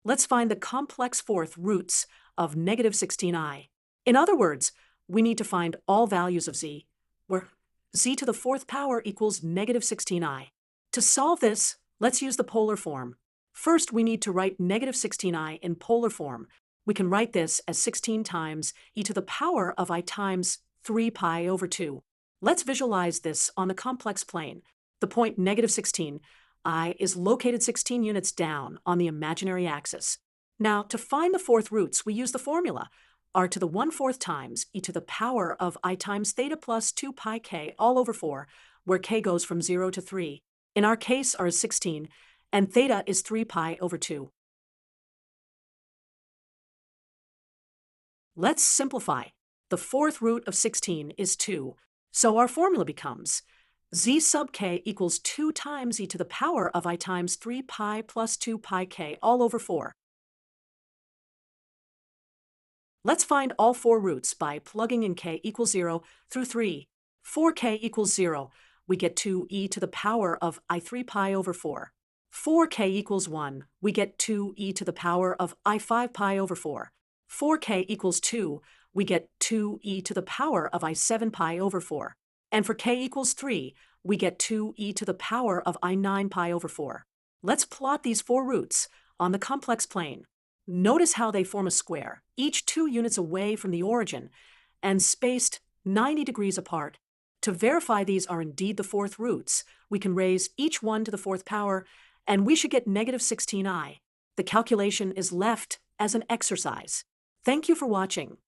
let's find the complex fourth roots of negative 16i. In other words, we need to find all values of z, where z to the fourth power equals negative 16i. To solve this, let's use the polar form. First, we need to write negative 16i in polar form. We can write this as 16 times e to the power of I times 3 pi over 2. Let's visualize this on the complex plane. The point negative 16 I is located 16 units down on the imaginary axis. Now, to find the fourth roots, we use the formula r to the 1/4 times e to the power of I times theta plus 2 pi k all over 4, where k goes from 0 to 3. In our case, r is 16, and theta is 3 pi over 2. Let's simplify. The fourth root of 16 is 2, so our formula becomes z sub k equals 2 times e to the power of I times 3 pi plus 2 pi k all over 4. Let's find all four roots by plugging in k equals 0 through 3. 4k equals 0. We get 2e to the power of I 3 pi over 4. 4k equals 1. We get 2e to the power of I 5 pi over 4. 4k equals 2. We get 2e to the power of I 7 pi over 4. And for k equals 3, we get 2e to the power of I 9 pi over 4. Let's plot these four roots on the complex plane. Notice how they form a square, each 2 units away from the origin, and spaced 90 degrees apart. To verify these are indeed the fourth roots, we can raise each one to the fourth power, and we should get negative 16i. The calculation is left as an exercise. Thank you for watching.